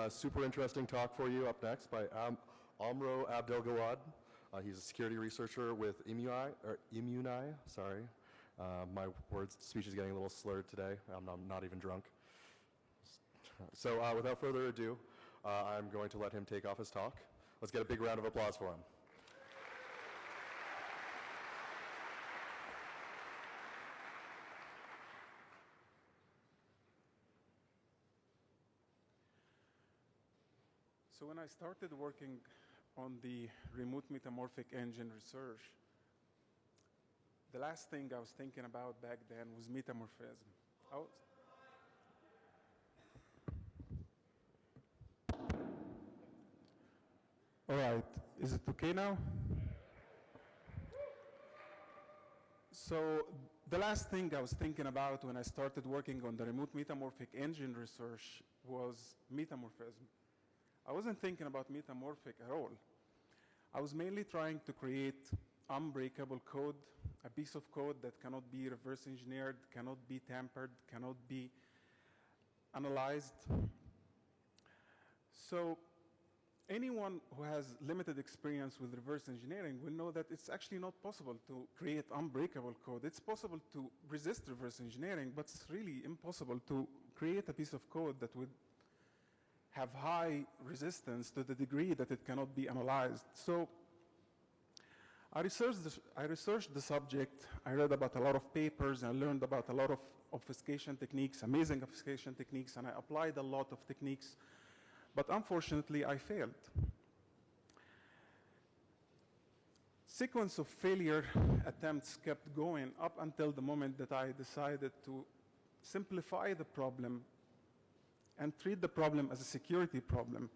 a super interesting talk for you up next by Amro Abdelgawad. He's a security researcher with Immuneye, sorry. My speech is getting a little slurred today. I'm not even drunk. So without further ado, I'm going to let him take off his talk. Let's get a big round of applause for him. So when I started working on the remote metamorphic engine research, the last thing I was thinking about back then was metamorphism. All right, is it okay now? So the last thing I was thinking about when I started working on the remote metamorphic engine research was metamorphism. I wasn't thinking about metamorphic at all. I was mainly trying to create unbreakable code, a piece of code that cannot be reverse engineered, cannot be tampered, cannot be analyzed. So anyone who has limited experience with reverse engineering will know that it's actually not possible to create unbreakable code. It's possible to resist reverse engineering, but it's really impossible to create a piece of code that would have high resistance to the degree that it cannot be analyzed. So I researched the subject. I read about a lot of papers, and I learned about a lot of obfuscation techniques, amazing obfuscation techniques, and I applied a lot of techniques. But unfortunately, I failed. Sequence of failure attempts kept going up until the moment that I decided to simplify the problem and treat the problem as a security problem.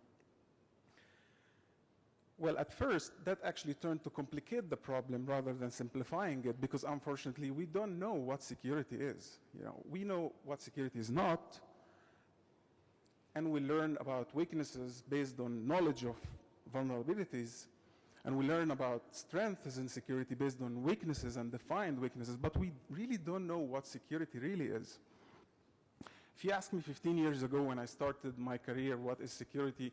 Well, at first, that actually turned to complicate the problem rather than simplifying it, because unfortunately, we don't know what security is. We know what security is not, and we learn about weaknesses based on knowledge of vulnerabilities, and we learn about strengths in security based on weaknesses and defined weaknesses, but we really don't know what security really is. If you asked me 15 years ago when I started my career, what is security,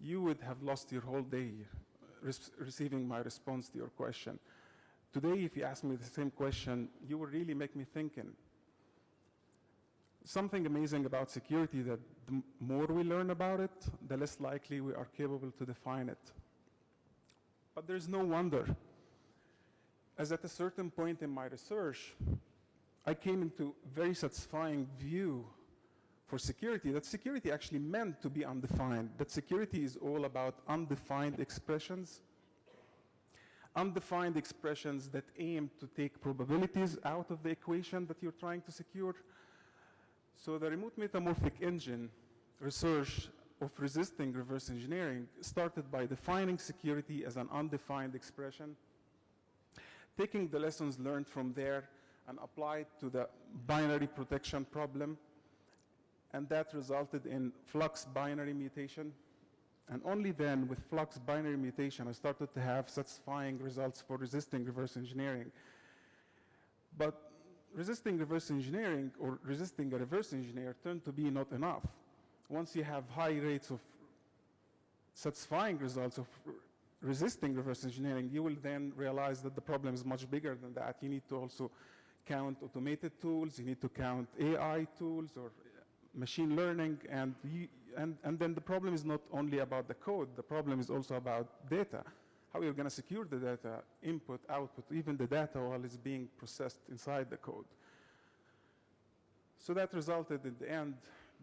you would have lost your whole day receiving my response to your question. Today, if you ask me the same question, you will really make me thinking. Something amazing about security that the more we learn about it, the less likely we are capable to define it. But there's no wonder, as at a certain point in my research, I came into a very satisfying view for security, that security actually meant to be undefined, that security is all about undefined expressions that aim to take probabilities out of the equation that you're trying to secure. So the remote metamorphic engine research of resisting reverse engineering started by defining security as an undefined expression, taking the lessons learned from there and applied to the binary protection problem, and that resulted in flux binary mutation. And only then, with flux binary mutation, I started to have satisfying results for resisting reverse engineering. But resisting reverse engineering, or resisting a reverse engineer, turned to be not enough. Once you have high rates of satisfying results of resisting reverse engineering, you will then realize that the problem is much bigger than that. You need to also count automated tools, you need to count AI tools or machine learning, and then the problem is not only about the code, the problem is also about data. How you're going to secure the data, input, output, even the data while it's being processed inside the code. So that resulted in the end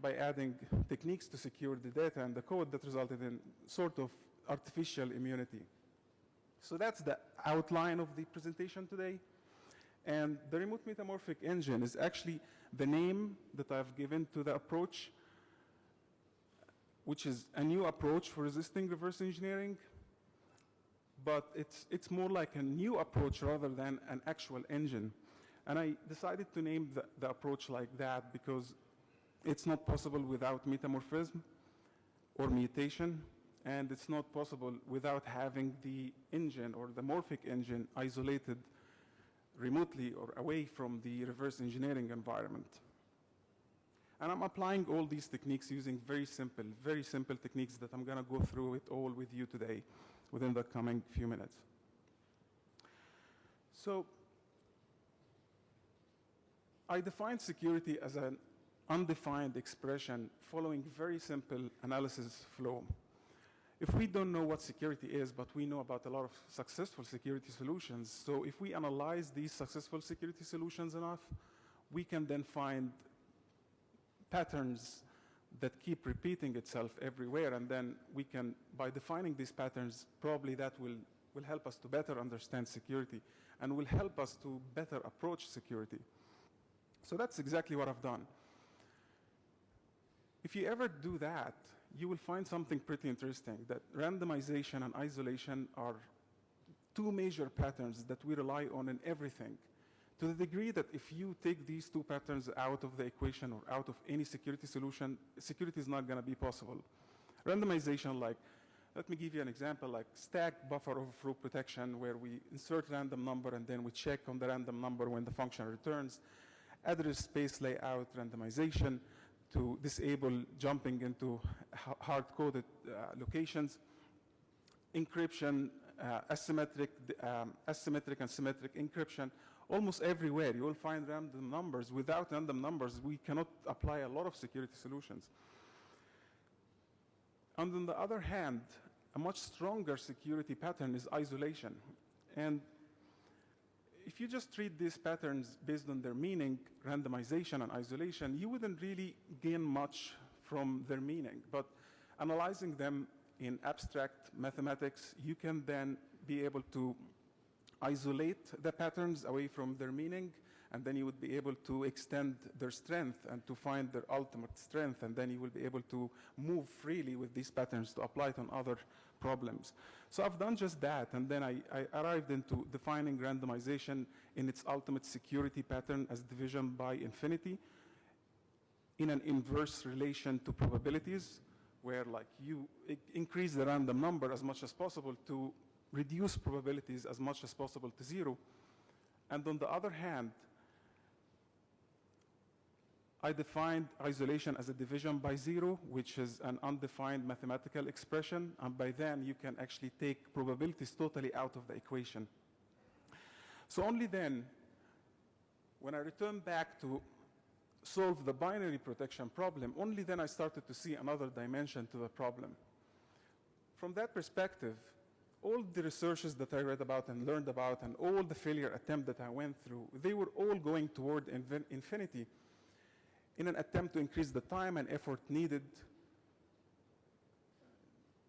by adding techniques to secure the data and the code that resulted in sort of artificial immunity. So that's the outline of the presentation today. And the remote metamorphic engine is actually the name that I've given to the approach, which is a new approach for resisting reverse engineering. But it's more like a new approach rather than an actual engine. And I decided to name the approach like that because it's not possible without metamorphism or mutation, and it's not possible without having the engine or the morphic engine isolated remotely or away from the reverse engineering environment. And I'm applying all these techniques using very simple techniques that I'm going to go through it all with you today within the coming few minutes. So I define security as an undefined expression following very simple analysis flow. If we don't know what security is, but we know about a lot of successful security solutions, so if we analyze these successful security solutions enough, we can then find patterns that keep repeating itself everywhere, and then we can, by defining these patterns, probably that will help us to better understand security and will help us to better approach security. So that's exactly what I've done. If you ever do that, you will find something pretty interesting, that randomization and isolation are two major patterns that we rely on in everything, to the degree that if you take these two patterns out of the equation or out of any security solution, security is not going to be possible. Randomization, like, let me give you an example, like stack buffer overflow protection, where we insert random number and then we check on the random number when the function returns. Address space layout randomization to disable jumping into hard-coded locations. Encryption, asymmetric and symmetric encryption. Almost everywhere you will find random numbers. Without random numbers, we cannot apply a lot of security solutions. And on the other hand, a much stronger security pattern is isolation. And if you just treat these patterns based on their meaning, randomization and isolation, you wouldn't really gain much from their meaning. But analyzing them in abstract mathematics, you can then be able to isolate the patterns away from their meaning, and then you would be able to extend their strength and to find their ultimate strength, and then you will be able to move freely with these patterns to apply it on other problems. So I've done just that, and then I arrived into defining randomization in its ultimate security pattern as division by infinity in an inverse relation to probabilities, where like you increase the random number as much as possible to reduce probabilities as much as possible to zero. And on the other hand, I defined isolation as a division by zero, which is an undefined mathematical expression, and by then you can actually take probabilities totally out of the equation. So only then, when I returned back to solve the binary protection problem, only then I started to see another dimension to the problem. From that perspective, all the researches that I read about and learned about and all the failure attempts that I went through, they were all going toward infinity in an attempt to increase the time and effort needed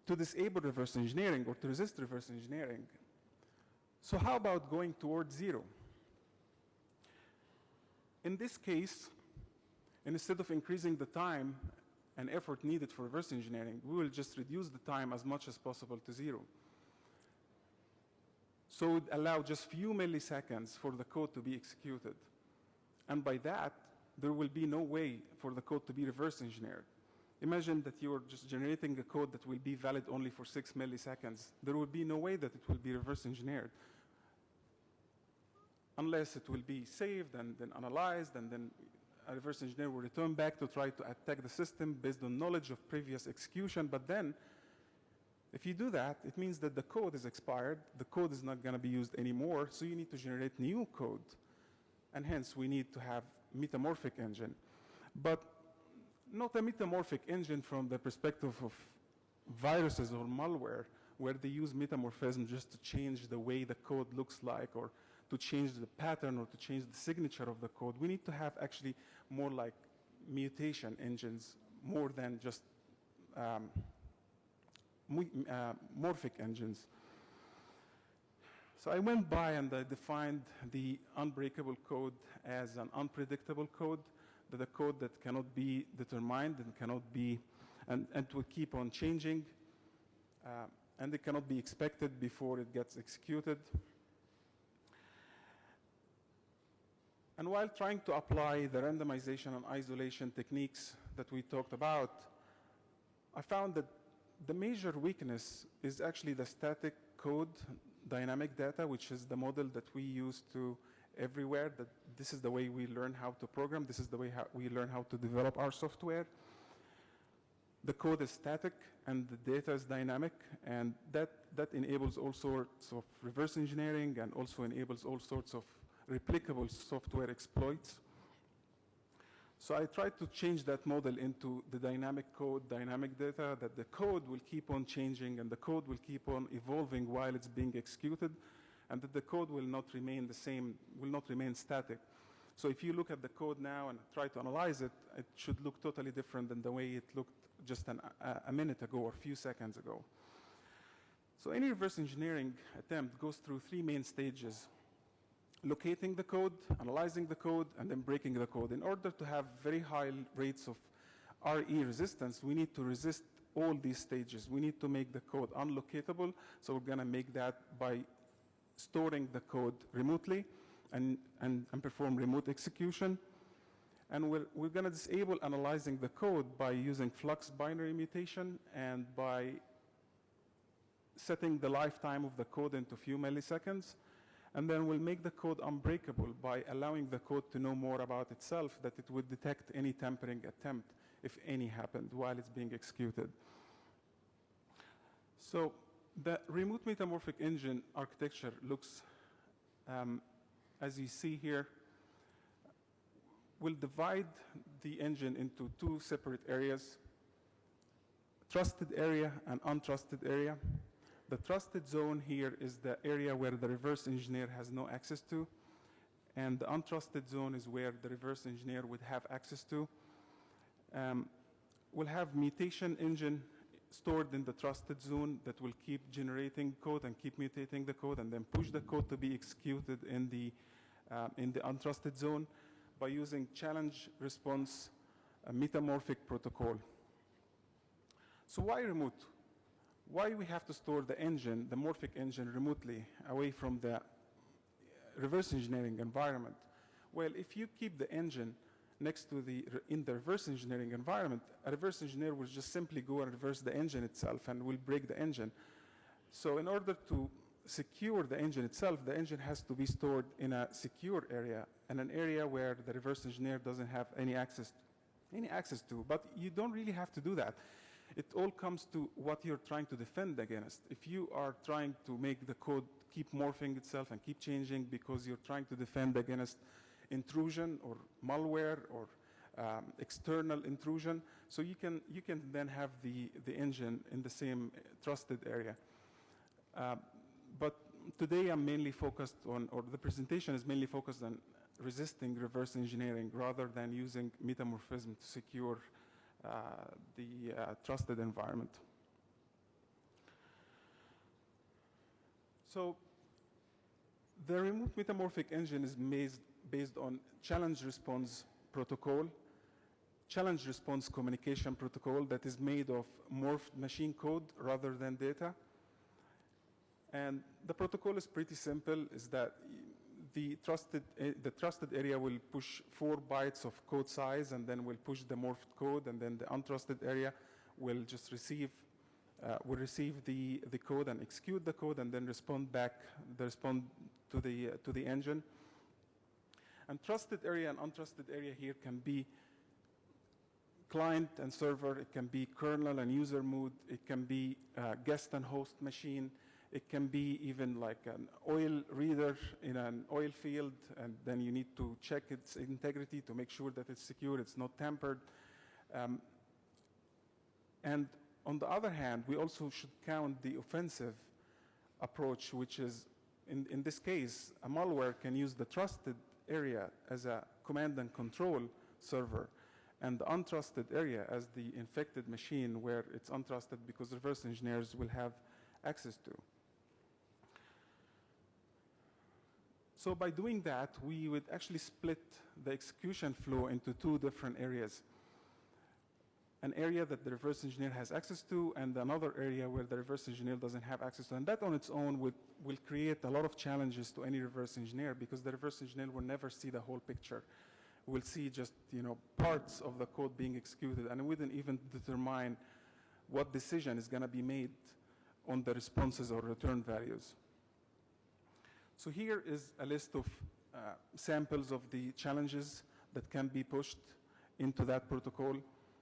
to disable reverse engineering or to resist reverse engineering. So how about going towards zero? In this case, instead of increasing the time and effort needed for reverse engineering, we will just reduce the time as much as possible to zero. So it would allow just few milliseconds for the code to be executed. And by that, there will be no way for the code to be reverse engineered. Imagine that you're just generating a code that will be valid only for 6 milliseconds. There will be no way that it will be reverse engineered, unless it will be saved and then analyzed, and then a reverse engineer will return back to try to attack the system based on knowledge of previous execution. But then, if you do that, it means that the code is expired, the code is not going to be used anymore, so you need to generate new code. And hence, we need to have metamorphic engine. But not a metamorphic engine from the perspective of viruses or malware, where they use metamorphism just to change the way the code looks like, or to change the pattern, or to change the signature of the code. We need to have actually more like mutation engines, more than just morphic engines. So I went by and I defined the unbreakable code as an unpredictable code, that a code that cannot be determined and cannot be, and will keep on changing, and it cannot be expected before it gets executed. And while trying to apply the randomization and isolation techniques that we talked about, I found that the major weakness is actually the static code dynamic data, which is the model that we use to everywhere, that this is the way we learn how to program. This is the way we learn how to develop our software. The code is static and the data is dynamic, and that enables all sorts of reverse engineering and also enables all sorts of replicable software exploits. So I tried to change that model into the dynamic code, dynamic data, that the code will keep on changing and the code will keep on evolving while it's being executed, and that the code will not remain the same, will not remain static. So if you look at the code now and try to analyze it, it should look totally different than the way it looked just a minute ago or a few seconds ago. So any reverse engineering attempt goes through three main stages: locating the code, analyzing the code, and then breaking the code. In order to have very high rates of RE resistance, we need to resist all these stages. We need to make the code unlocatable, so we're going to make that by storing the code remotely and perform remote execution. And we're going to disable analyzing the code by using flux binary mutation and by setting the lifetime of the code into few milliseconds. And then we'll make the code unbreakable by allowing the code to know more about itself, that it would detect any tampering attempt, if any happened, while it's being executed. So the remote metamorphic engine architecture looks, as you see here, we'll divide the engine into two separate areas: trusted area and untrusted area. The trusted zone here is the area where the reverse engineer has no access to, and the untrusted zone is where the reverse engineer would have access to. We'll have mutation engine stored in the trusted zone that will keep generating code and keep mutating the code and then push the code to be executed in the untrusted zone by using challenge response metamorphic protocol. So why remote? Why we have to store the engine, the morphic engine, remotely away from the reverse engineering environment? Well, if you keep the engine next to in the reverse engineering environment, a reverse engineer will just simply go and reverse the engine itself and will break the engine. So in order to secure the engine itself, the engine has to be stored in a secure area, and an area where the reverse engineer doesn't have any access to. But you don't really have to do that. It all comes to what you're trying to defend against. If you are trying to make the code keep morphing itself and keep changing because you're trying to defend against intrusion or malware or external intrusion, so you can then have the engine in the same trusted area. But today I'm mainly focused on, or the presentation is mainly focused on resisting reverse engineering rather than using metamorphism to secure the trusted environment. So the remote metamorphic engine is based on challenge response protocol, challenge response communication protocol that is made of morphed machine code rather than data. And the protocol is pretty simple, is that the trusted area will push 4 bytes of code size and then will push the morphed code, and then the untrusted area will just receive the code and execute the code and then respond to the engine. And trusted area and untrusted area here can be client and server, it can be kernel and user mode, it can be guest and host machine, it can be even like an oil reader in an oil field, and then you need to check its integrity to make sure that it's secure, it's not tampered. And on the other hand, we also should count the offensive approach, which is, in this case, a malware can use the trusted area as a command and control server, and the untrusted area as the infected machine where it's untrusted because reverse engineers will have access to. So by doing that, we would actually split the execution flow into 2 different areas. An area that the reverse engineer has access to, and another area where the reverse engineer doesn't have access to. And that on its own will create a lot of challenges to any reverse engineer, because the reverse engineer will never see the whole picture. We'll see just parts of the code being executed, and it wouldn't even determine what decision is going to be made on the responses or return values. So here is a list of samples of the challenges that can be pushed into that protocol,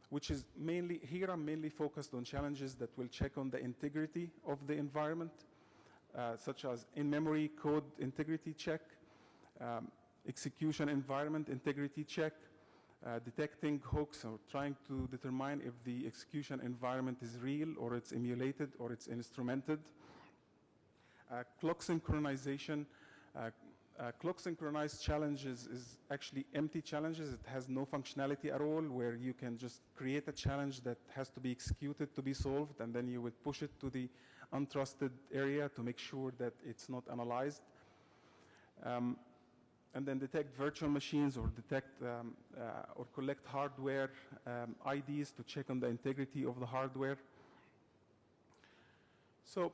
which is mainly, here I'm mainly focused on challenges that will check on the integrity of the environment, such as in-memory code integrity check, execution environment integrity check, detecting hooks or trying to determine if the execution environment is real or it's emulated or it's instrumented. Clock synchronization. Clock synchronized challenges is actually empty challenges. It has no functionality at all, where you can just create a challenge that has to be executed to be solved, and then you would push it to the untrusted area to make sure that it's not analyzed. And then detect virtual machines or detect or collect hardware IDs to check on the integrity of the hardware. So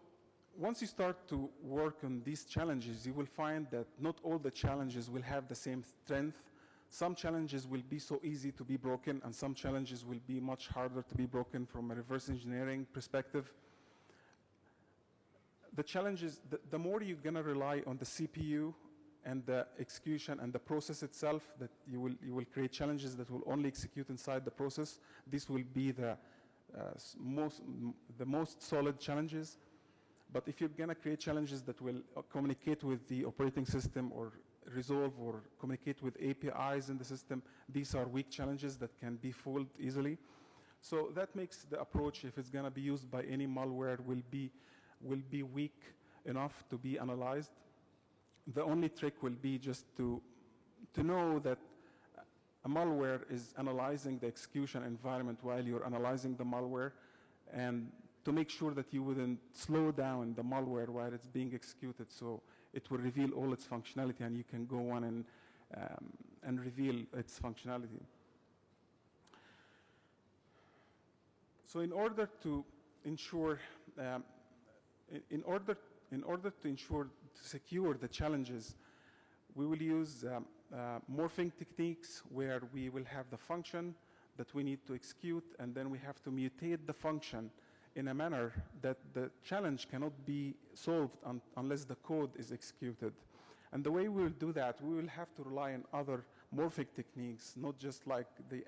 once you start to work on these challenges, you will find that not all the challenges will have the same strength. Some challenges will be so easy to be broken, and some challenges will be much harder to be broken from a reverse engineering perspective. The challenges, the more you're going to rely on the CPU and the execution and the process itself, that you will create challenges that will only execute inside the process. This will be the most solid challenges. But if you're going to create challenges that will communicate with the operating system or resolve or communicate with APIs in the system, these are weak challenges that can be fooled easily. So that makes the approach, if it's going to be used by any malware, will be weak enough to be analyzed. The only trick will be just to know that a malware is analyzing the execution environment while you're analyzing the malware, and to make sure that you wouldn't slow down the malware while it's being executed, so it will reveal all its functionality and you can go on and reveal its functionality. So in order to ensure, to secure the challenges, we will use morphing techniques, where we will have the function that we need to execute, and then we have to mutate the function in a manner that the challenge cannot be solved unless the code is executed. And the way we will do that, we will have to rely on other morphic techniques, not just like the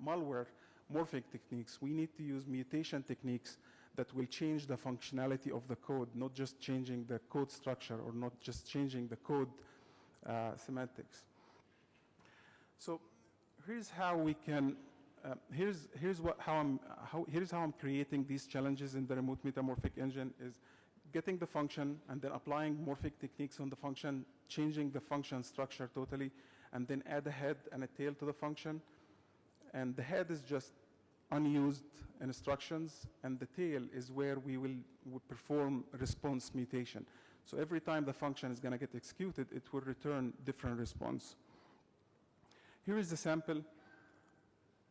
malware morphic techniques. We need to use mutation techniques that will change the functionality of the code, not just changing the code structure or not just changing the code semantics. So here's how we can, here's how I'm creating these challenges in the remote metamorphic engine, is getting the function and then applying morphic techniques on the function, changing the function structure totally, and then add a head and a tail to the function. And the head is just unused instructions, and the tail is where we will perform response mutation. So every time the function is going to get executed, it will return different response. Here is the sample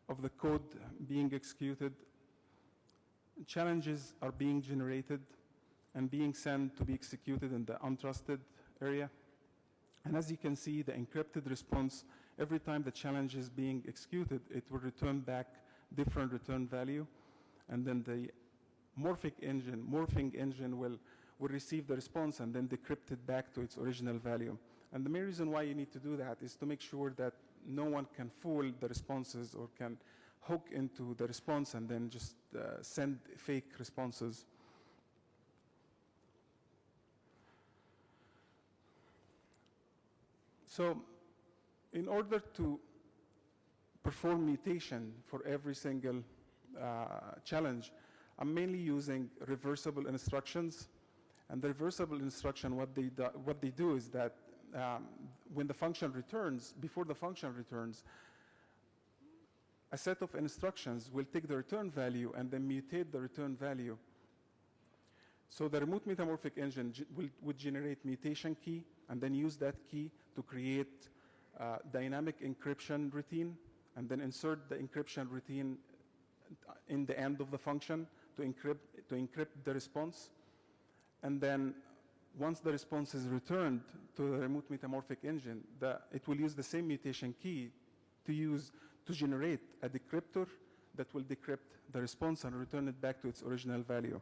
of the code being executed. Challenges are being generated and being sent to be executed in the untrusted area. And as you can see, the encrypted response, every time the challenge is being executed, it will return back different return value. And then the morphing engine will receive the response and then decrypt it back to its original value. And the main reason why you need to do that is to make sure that no one can fool the responses or can hook into the response and then just send fake responses. So in order to perform mutation for every single challenge, I'm mainly using reversible instructions. And the reversible instruction, what they do is that when the function returns, before the function returns, a set of instructions will take the return value and then mutate the return value. So the remote metamorphic engine would generate mutation key and then use that key to create dynamic encryption routine, and then insert the encryption routine in the end of the function to encrypt the response. And then once the response is returned to the remote metamorphic engine, it will use the same mutation key to generate a decryptor that will decrypt the response and return it back to its original value.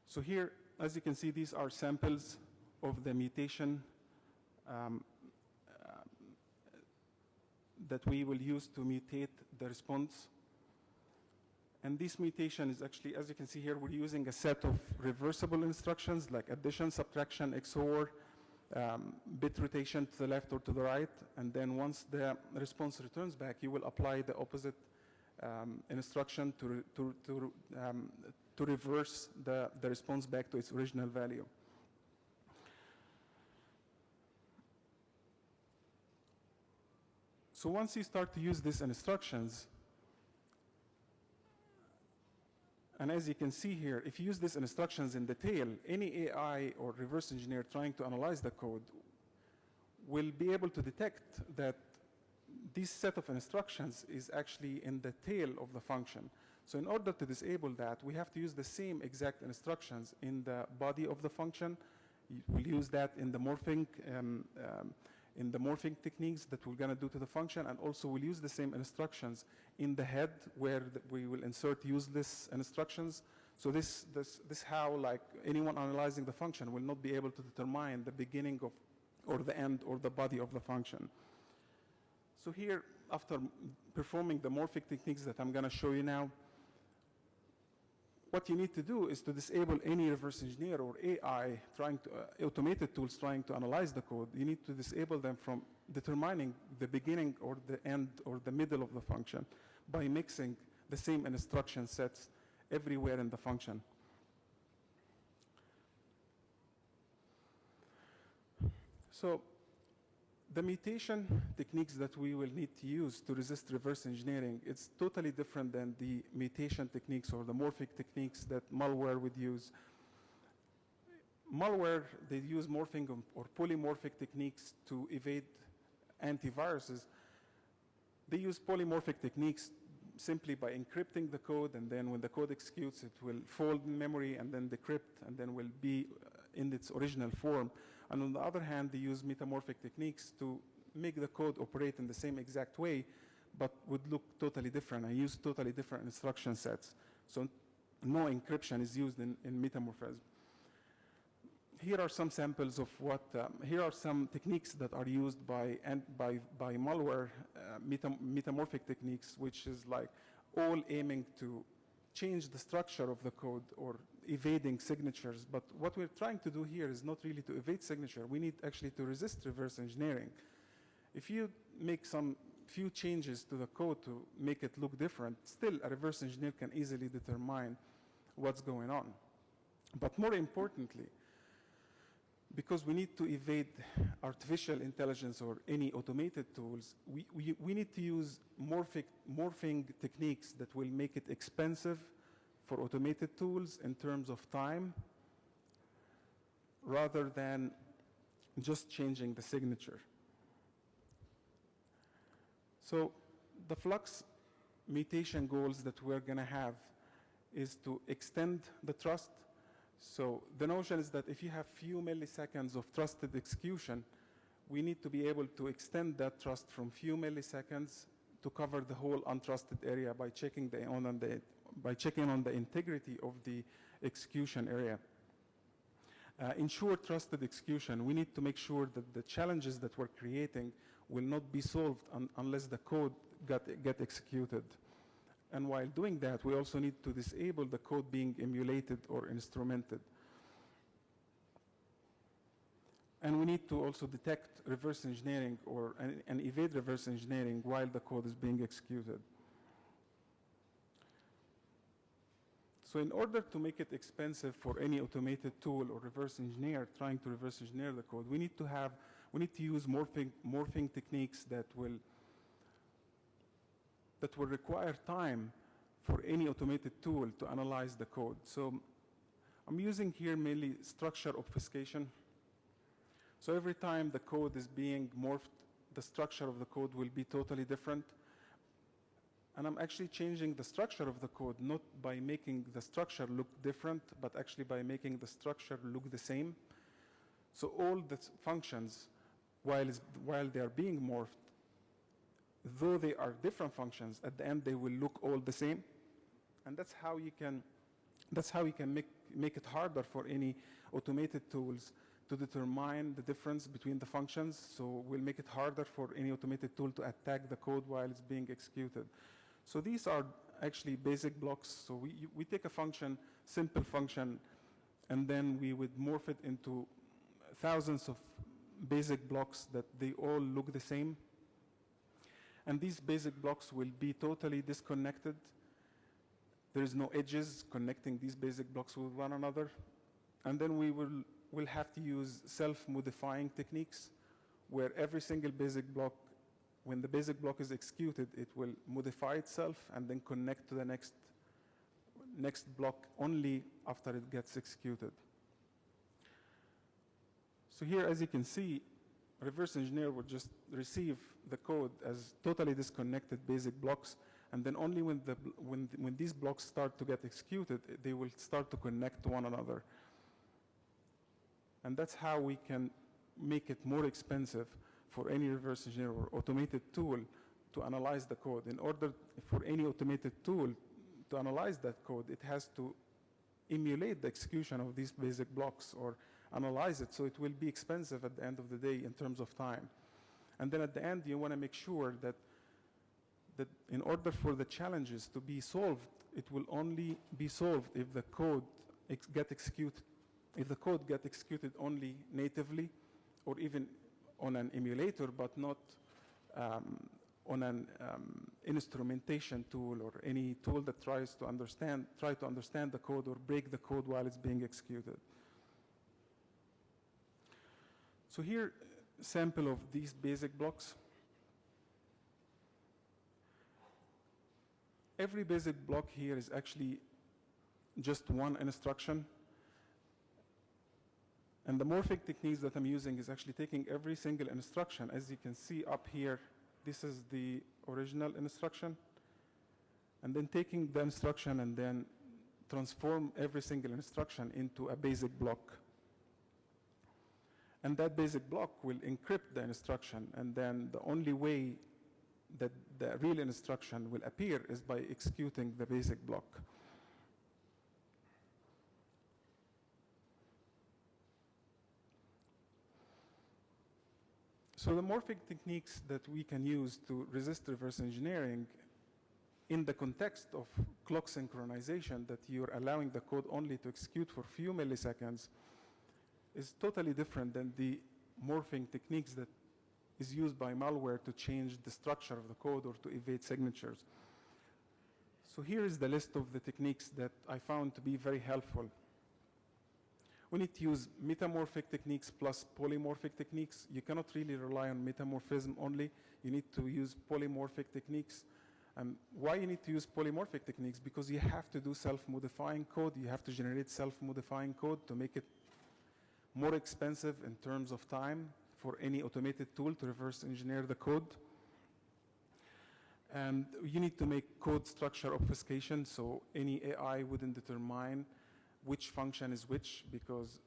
So here, as you can see, these are samples of the mutation that we will use to mutate the response. And this mutation is actually, as you can see here, we're using a set of reversible instructions like addition, subtraction, XOR, bit rotation to the left or to the right. And then once the response returns back, you will apply the opposite instruction to reverse the response back to its original value. So once you start to use these instructions, and as you can see here, if you use these instructions in the tail, any AI or reverse engineer trying to analyze the code will be able to detect that this set of instructions is actually in the tail of the function. So in order to disable that, we have to use the same exact instructions in the body of the function. We'll use that in the morphing techniques that we're going to do to the function, and also we'll use the same instructions in the head where we will insert useless instructions. So this how, like, anyone analyzing the function will not be able to determine the beginning of or the end or the body of the function. So here, after performing the morphic techniques that I'm going to show you now, what you need to do is to disable any reverse engineer or AI trying to, automated tools trying to analyze the code. You need to disable them from determining the beginning or the end or the middle of the function by mixing the same instruction sets everywhere in the function. So the mutation techniques that we will need to use to resist reverse engineering, it's totally different than the mutation techniques or the morphic techniques that malware would use. Malware, they use morphing or polymorphic techniques to evade antiviruses. They use polymorphic techniques simply by encrypting the code, and then when the code executes, it will fold in memory and then decrypt, and then will be in its original form. And on the other hand, they use metamorphic techniques to make the code operate in the same exact way, but would look totally different and use totally different instruction sets. So no encryption is used in metamorphism. Here are some samples of what, here are some techniques that are used by malware, metamorphic techniques, which is like all aiming to change the structure of the code or evading signatures. But what we're trying to do here is not really to evade signature. We need actually to resist reverse engineering. If you make some few changes to the code to make it look different, still a reverse engineer can easily determine what's going on. But more importantly, because we need to evade artificial intelligence or any automated tools, we need to use morphing techniques that will make it expensive for automated tools in terms of time, rather than just changing the signature. So the flux mutation goals that we're going to have is to extend the trust. So the notion is that if you have few milliseconds of trusted execution, we need to be able to extend that trust from few milliseconds to cover the whole untrusted area by checking on the integrity of the execution area. Ensure trusted execution. We need to make sure that the challenges that we're creating will not be solved unless the code get executed. And while doing that, we also need to disable the code being emulated or instrumented. And we need to also detect reverse engineering and evade reverse engineering while the code is being executed. So in order to make it expensive for any automated tool or reverse engineer trying to reverse engineer the code, we need to use morphing techniques that will require time for any automated tool to analyze the code. So I'm using here mainly structure obfuscation. So every time the code is being morphed, the structure of the code will be totally different. And I'm actually changing the structure of the code, not by making the structure look different, but actually by making the structure look the same. So all the functions, while they are being morphed, though they are different functions, at the end they will look all the same. And that's how you can make it harder for any automated tools to determine the difference between the functions, so we'll make it harder for any automated tool to attack the code while it's being executed. So these are actually basic blocks. So we take a function, simple function, and then we would morph it into thousands of basic blocks that they all look the same. And these basic blocks will be totally disconnected. There is no edges connecting these basic blocks with one another. And then we'll have to use self-modifying techniques where every single basic block, when the basic block is executed, it will modify itself and then connect to the next block only after it gets executed. So here, as you can see, reverse engineer will just receive the code as totally disconnected basic blocks, and then only when these blocks start to get executed, they will start to connect to one another. And that's how we can make it more expensive for any reverse engineer or automated tool to analyze the code. In order for any automated tool to analyze that code, it has to emulate the execution of these basic blocks or analyze it, so it will be expensive at the end of the day in terms of time. And then at the end, you want to make sure that in order for the challenges to be solved, it will only be solved if the code gets executed. If the code gets executed only natively, or even on an emulator, but not on an instrumentation tool or any tool that tries to understand the code or break the code while it's being executed. So here, sample of these basic blocks. Every basic block here is actually just one instruction. And the morphic techniques that I'm using is actually taking every single instruction. As you can see up here, this is the original instruction. And then taking the instruction and then transform every single instruction into a basic block. And that basic block will encrypt the instruction, and then the only way that the real instruction will appear is by executing the basic block. So the morphic techniques that we can use to resist reverse engineering in the context of clock synchronization, that you're allowing the code only to execute for a few milliseconds, is totally different than the morphing techniques that is used by malware to change the structure of the code or to evade signatures. So here is the list of the techniques that I found to be very helpful. We need to use metamorphic techniques plus polymorphic techniques. You cannot really rely on metamorphism only. You need to use polymorphic techniques. Why you need to use polymorphic techniques? Because you have to do self-modifying code. You have to generate self-modifying code to make it more expensive in terms of time for any automated tool to reverse engineer the code. And you need to make code structure obfuscation, so any AI wouldn't determine which function is which, because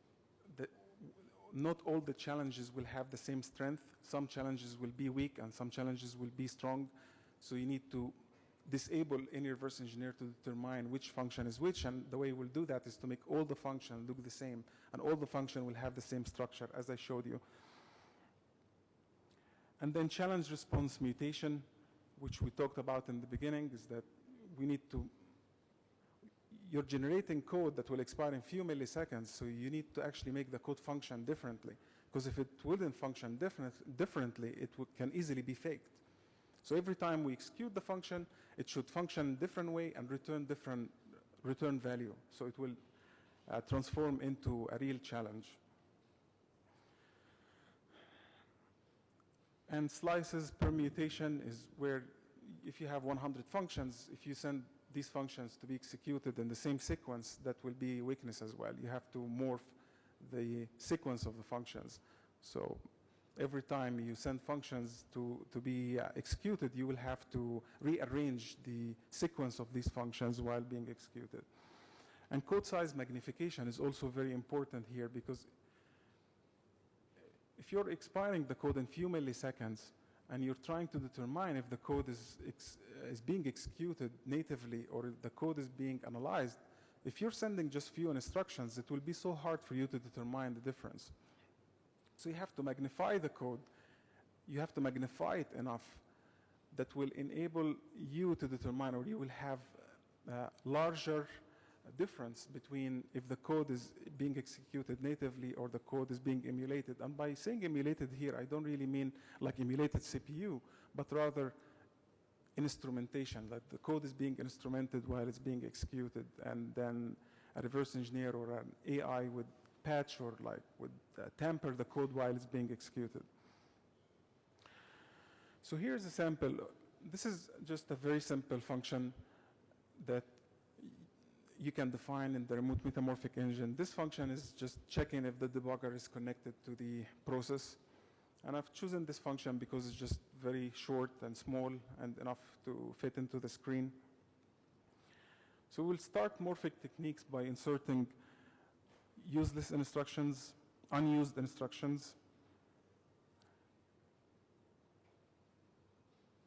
not all the challenges will have the same strength. Some challenges will be weak and some challenges will be strong. So you need to disable any reverse engineer to determine which function is which, and the way we'll do that is to make all the functions look the same, and all the function will have the same structure as I showed you. And then challenge response mutation, which we talked about in the beginning, is that we need to, you're generating code that will expire in a few milliseconds, so you need to actually make the code function differently. Because if it wouldn't function differently, it can easily be faked. So every time we execute the function, it should function a different way and return different return value. So it will transform into a real challenge. And slices permutation is where if you have 100 functions, if you send these functions to be executed in the same sequence, that will be weakness as well. You have to morph the sequence of the functions. So every time you send functions to be executed, you will have to rearrange the sequence of these functions while being executed. And code size magnification is also very important here, because if you're expiring the code in few milliseconds and you're trying to determine if the code is being executed natively or if the code is being analyzed, if you're sending just few instructions, it will be so hard for you to determine the difference. So you have to magnify the code. You have to magnify it enough that will enable you to determine, or you will have larger difference between if the code is being executed natively or the code is being emulated. And by saying emulated here, I don't really mean like emulated CPU, but rather instrumentation, that the code is being instrumented while it's being executed, and then a reverse engineer or an AI would patch or would tamper the code while it's being executed. So here's a sample. This is just a very simple function that you can define in the remote metamorphic engine. This function is just checking if the debugger is connected to the process. And I've chosen this function because it's just very short and small and enough to fit into the screen. So we'll start morphic techniques by inserting useless instructions, unused instructions.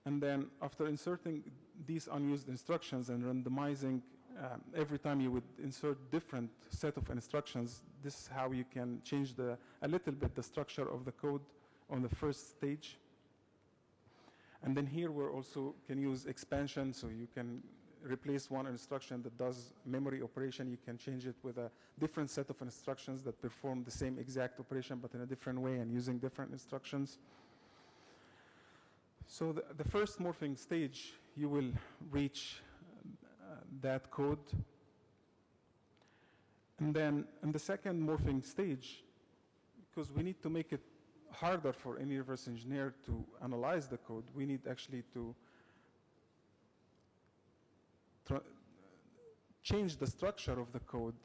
And then after inserting these unused instructions and randomizing, every time you would insert different set of instructions, this is how you can change a little bit the structure of the code on the first stage. And then here we're also can use expansion, so you can replace one instruction that does memory operation. You can change it with a different set of instructions that perform the same exact operation but in a different way and using different instructions. So the first morphing stage, you will reach that code. And then in the second morphing stage, because we need to make it harder for any reverse engineer to analyze the code, we need actually to change the structure of the code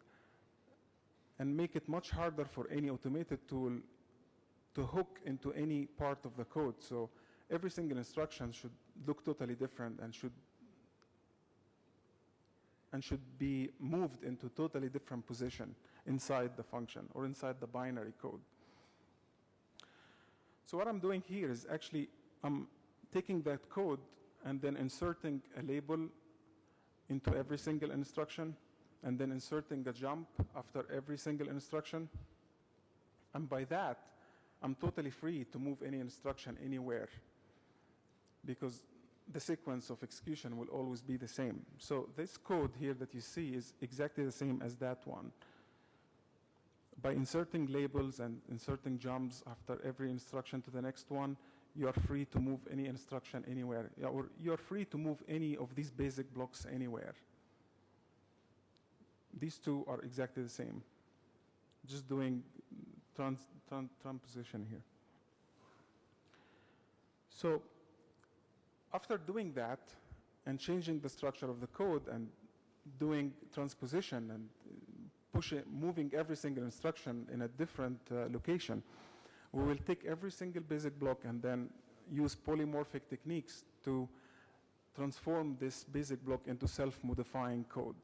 and make it much harder for any automated tool to hook into any part of the code. So every single instruction should look totally different and should be moved into totally different position inside the function or inside the binary code. So what I'm doing here is actually I'm taking that code and then inserting a label into every single instruction and then inserting a jump after every single instruction. And by that, I'm totally free to move any instruction anywhere because the sequence of execution will always be the same. So this code here that you see is exactly the same as that one. By inserting labels and inserting jumps after every instruction to the next one, you are free to move any instruction anywhere, or you are free to move any of these basic blocks anywhere. These two are exactly the same. Just doing transposition here. So after doing that and changing the structure of the code and doing transposition and moving every single instruction in a different location, we will take every single basic block and then use polymorphic techniques to transform this basic block into self-modifying code.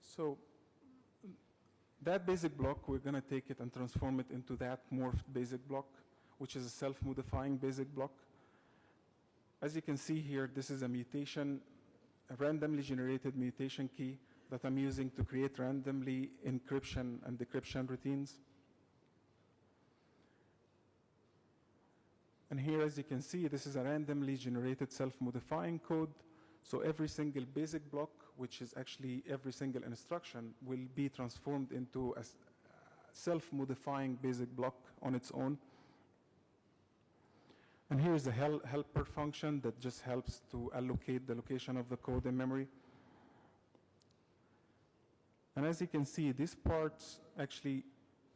So that basic block, we're going to take it and transform it into that morphed basic block, which is a self-modifying basic block. As you can see here, this is a mutation, a randomly generated mutation key that I'm using to create randomly encryption and decryption routines. And here, as you can see, this is a randomly generated self-modifying code. So every single basic block, which is actually every single instruction, will be transformed into a self-modifying basic block on its own. And here is the helper function that just helps to allocate the location of the code in memory. And as you can see, these parts actually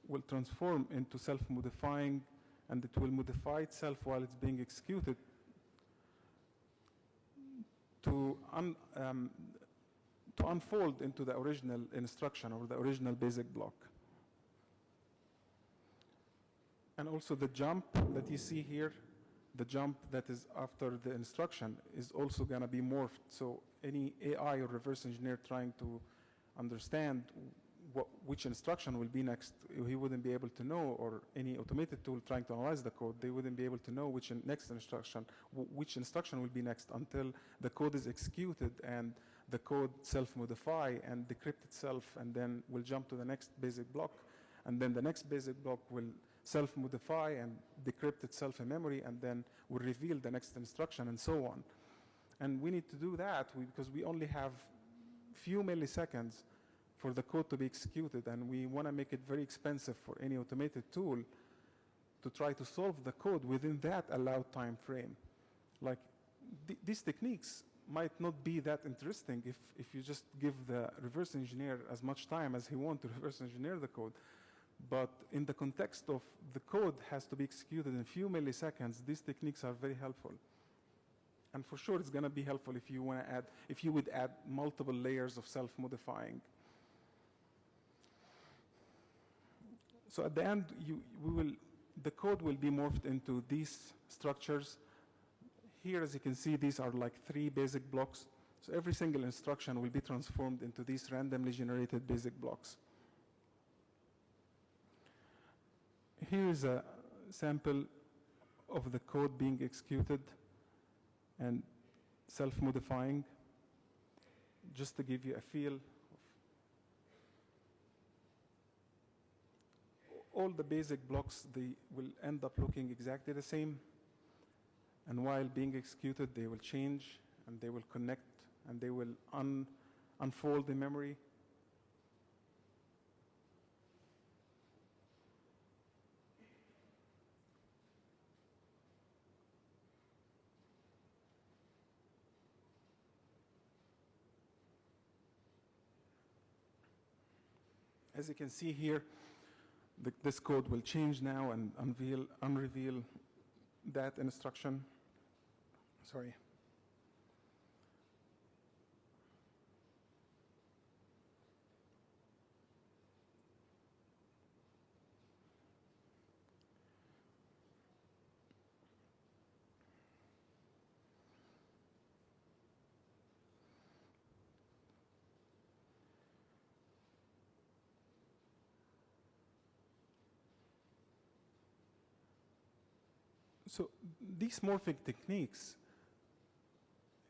will transform into self-modifying, and it will modify itself while it's being executed to unfold into the original instruction or the original basic block. And also the jump that you see here, the jump that is after the instruction is also going to be morphed. So any AI or reverse engineer trying to understand which instruction will be next, he wouldn't be able to know, or any automated tool trying to analyze the code, they wouldn't be able to know which instruction will be next until the code is executed and the code self-modify and decrypt itself, and then will jump to the next basic block. and then the next basic block will self-modify and decrypt itself in memory, and then will reveal the next instruction, and so on. And we need to do that because we only have few milliseconds for the code to be executed, and we want to make it very expensive for any automated tool to try to solve the code within that allowed time frame. Like, these techniques might not be that interesting if you just give the reverse engineer as much time as he wants to reverse engineer the code. But in the context of the code has to be executed in few milliseconds, these techniques are very helpful. And for sure, it's going to be helpful if you want to add, if you would add multiple layers of self-modifying. So at the end, the code will be morphed into these structures. Here, as you can see, these are like 3 basic blocks. So every single instruction will be transformed into these randomly generated basic blocks. Here is a sample of the code being executed and self-modifying, just to give you a feel. All the basic blocks, they will end up looking exactly the same. And while being executed, they will change, and they will connect, and they will unfold in memory. As you can see here, this code will change now and unreveal that instruction. Sorry. So these morphing techniques,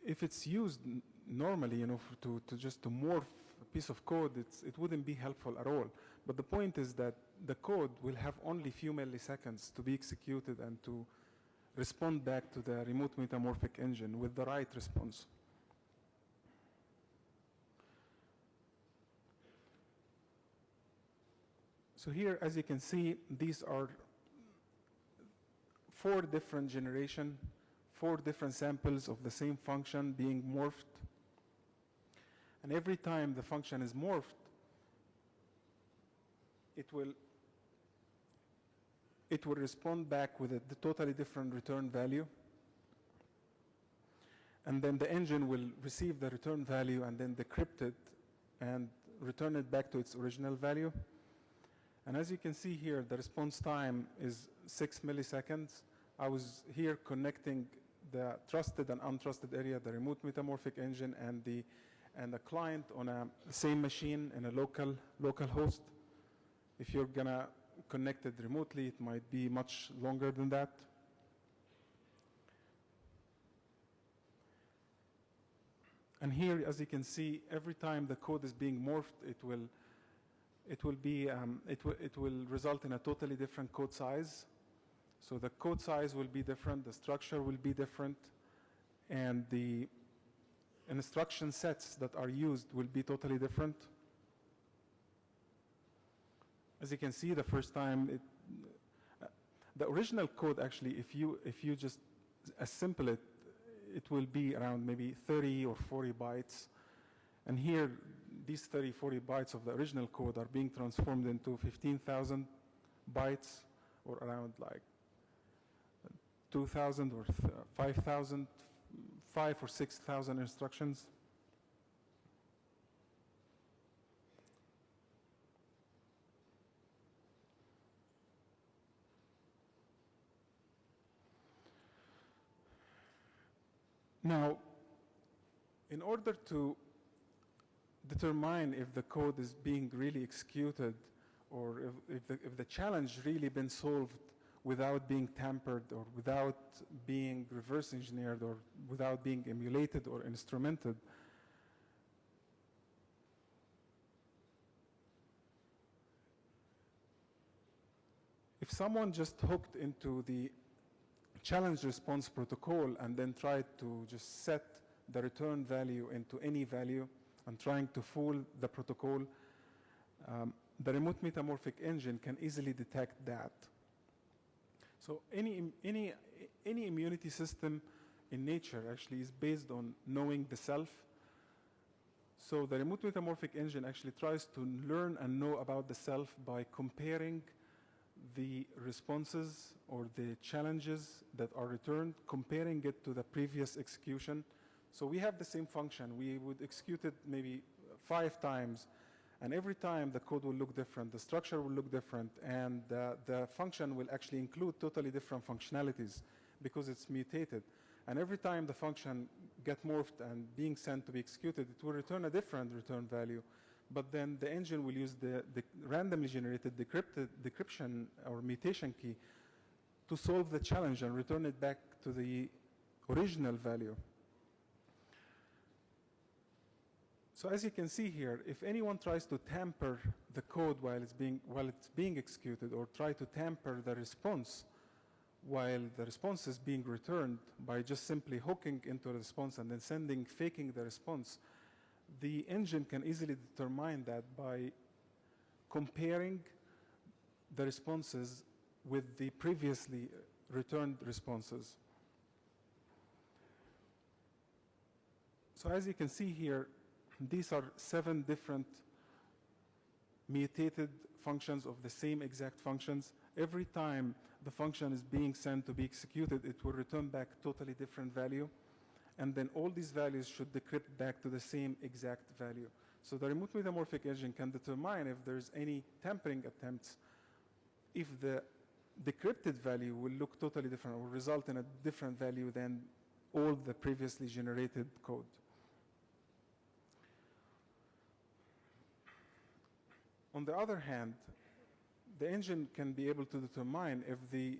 if it's used normally, to morph a piece of code, it wouldn't be helpful at all. But the point is that the code will have only few milliseconds to be executed and to respond back to the remote metamorphic engine with the right response. So here, as you can see, these are 4 different generations, 4 different samples of the same function being morphed. And every time the function is morphed, it will respond back with a totally different return value. And then the engine will receive the return value and then decrypt it and return it back to its original value. And as you can see here, the response time is 6 milliseconds. I was here connecting the trusted and untrusted area, the remote metamorphic engine and the client on a same machine in a local host. If you're gonna connect it remotely, it might be much longer than that. And here, as you can see, every time the code is being morphed, it will result in a totally different code size. So the code size will be different, the structure will be different, and the instruction sets that are used will be totally different. As you can see, the first time, the original code actually, if you just assemble it, it will be around maybe 30 or 40 bytes. And here, these 30, 40 bytes of the original code are being transformed into 15,000 bytes, or around like 2,000 or 5,000, 5 or 6,000 instructions. Now, in order to determine if the code is being really executed or if the challenge really been solved without being tampered or without being reverse engineered or without being emulated or instrumented, if someone just hooked into the challenge response protocol and then tried to just set the return value into any value and trying to fool the protocol, the remote metamorphic engine can easily detect that. So any immunity system in nature actually is based on knowing the self. So the remote metamorphic engine actually tries to learn and know about the self by comparing the responses or the challenges that are returned, comparing it to the previous execution. So we have the same function. We would execute it maybe 5 times, and every time the code will look different, the structure will look different, and the function will actually include totally different functionalities because it's mutated. And every time the function gets morphed and being sent to be executed, it will return a different return value. But then the engine will use the randomly generated decryption or mutation key to solve the challenge and return it back to the original value. So as you can see here, if anyone tries to tamper the code while it's being executed, or try to tamper the response while the response is being returned by just simply hooking into the response and then faking the response, the engine can easily determine that by comparing the responses with the previously returned responses. So as you can see here, these are 7 different mutated functions of the same exact functions. Every time the function is being sent to be executed, it will return back totally different value. And then all these values should decrypt back to the same exact value. So the remote metamorphic engine can determine if there's any tampering attempts, if the decrypted value will look totally different or result in a different value than all the previously generated code. On the other hand, the engine can be able to determine if the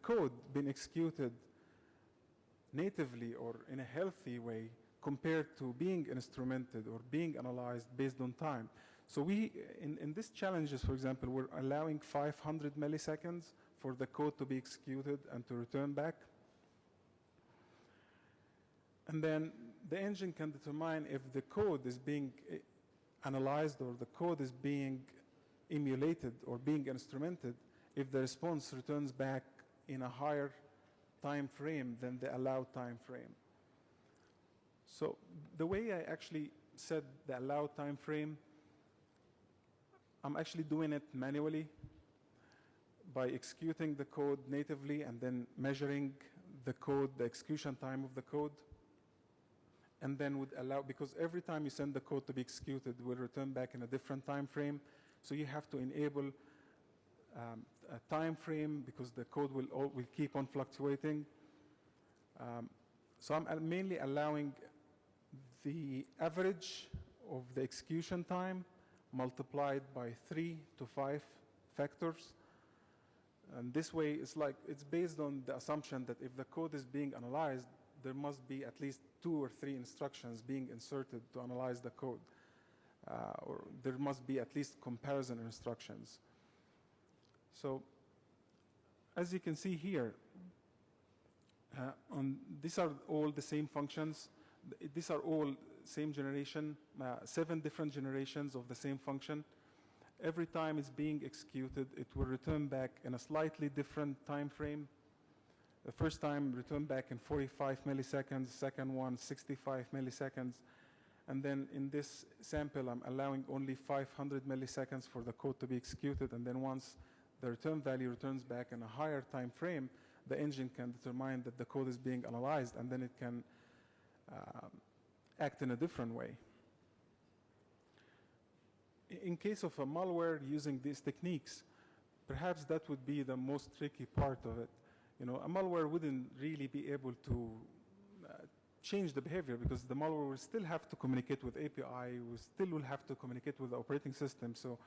code been executed natively or in a healthy way compared to being instrumented or being analyzed based on time. So we, in these challenges, for example, we're allowing 500 milliseconds for the code to be executed and to return back. And then the engine can determine if the code is being analyzed or the code is being emulated or being instrumented if the response returns back in a higher time frame than the allowed time frame. So the way I actually set the allowed time frame, I'm actually doing it manually by executing the code natively and then measuring the code, the execution time of the code, and then would allow, because every time you send the code to be executed, it will return back in a different time frame. So you have to enable a time frame because the code will keep on fluctuating. So I'm mainly allowing the average of the execution time multiplied by 3 to 5 factors. And this way, it's based on the assumption that if the code is being analyzed, there must be at least 2 or 3 instructions being inserted to analyze the code. Or there must be at least comparison instructions. So as you can see here, these are all the same functions. These are all same generation, 7 different generations of the same function. Every time it's being executed, it will return back in a slightly different time frame. The first time return back in 45 milliseconds, second one 65 milliseconds. And then in this sample, I'm allowing only 500 milliseconds for the code to be executed. And then once the return value returns back in a higher time frame, the engine can determine that the code is being analyzed, and then it can act in a different way. In case of a malware using these techniques, perhaps that would be the most tricky part of it. You know, a malware wouldn't really be able to change the behavior because the malware will still have to communicate with API, will still have to communicate with the operating system. So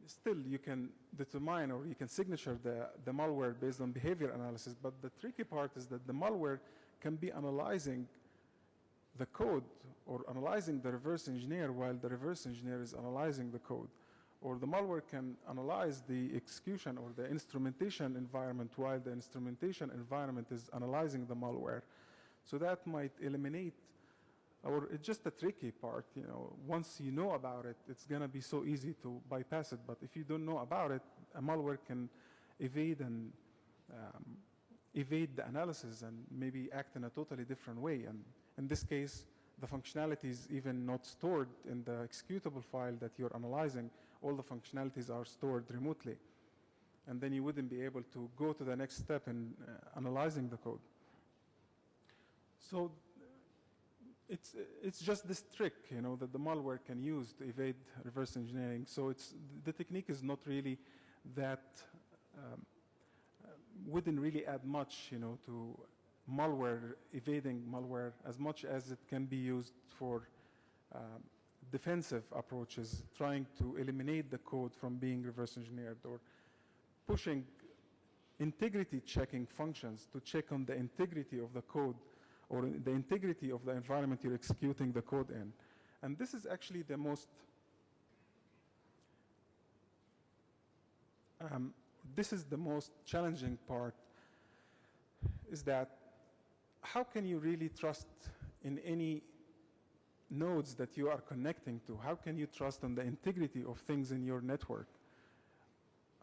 still you can determine or you can signature the malware based on behavior analysis, but the tricky part is that the malware can be analyzing the code or analyzing the reverse engineer while the reverse engineer is analyzing the code. or the malware can analyze the execution or the instrumentation environment while the instrumentation environment is analyzing the malware. So that might eliminate, or it's just a tricky part, you know. Once you know about it, it's gonna be so easy to bypass it. But if you don't know about it, a malware can evade the analysis and maybe act in a totally different way. And in this case, the functionality is even not stored in the executable file that you're analyzing. All the functionalities are stored remotely. And then you wouldn't be able to go to the next step in analyzing the code. So it's just this trick, you know, that the malware can use to evade reverse engineering. So the technique is not really that, wouldn't really add much, you know, to malware, evading malware, as much as it can be used for defensive approaches, trying to eliminate the code from being reverse engineered, or pushing integrity checking functions to check on the integrity of the code or the integrity of the environment you're executing the code in. And this is actually the most challenging part, is that how can you really trust in any nodes that you are connecting to? How can you trust on the integrity of things in your network?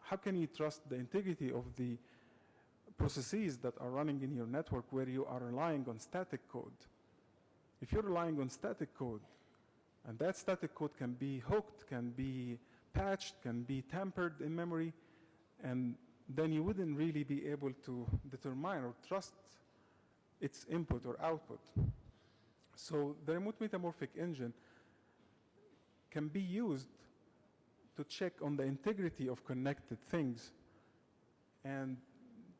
How can you trust the integrity of the processes that are running in your network where you are relying on static code? If you're relying on static code, and that static code can be hooked, can be patched, can be tampered in memory, and then you wouldn't really be able to determine or trust its input or output. So the remote metamorphic engine can be used to check on the integrity of connected things and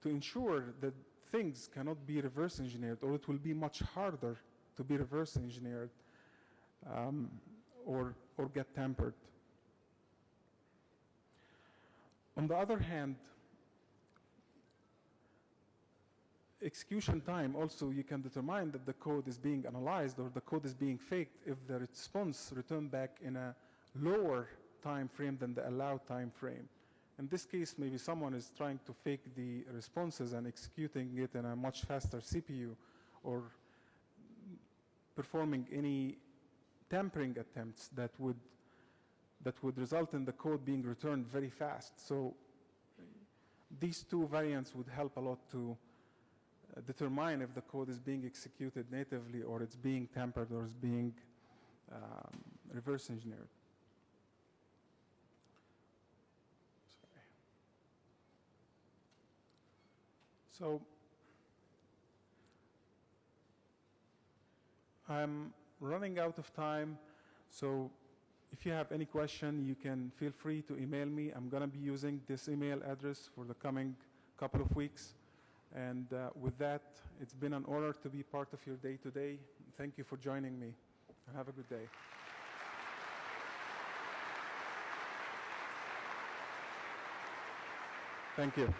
to ensure that things cannot be reverse engineered, or it will be much harder to be reverse engineered or get tampered. On the other hand, execution time also, you can determine that the code is being analyzed or the code is being faked if the response returned back in a lower time frame than the allowed time frame. In this case, maybe someone is trying to fake the responses and executing it in a much faster CPU, or performing any tampering attempts that would result in the code being returned very fast. So these two variants would help a lot to determine if the code is being executed natively, or it's being tampered, or it's being reverse engineered. So I'm running out of time, so if you have any question, you can feel free to email me. I'm going to be using this email address for the coming couple of weeks. And with that, it's been an honor to be part of your day today. Thank you for joining me. Have a good day. Thank you.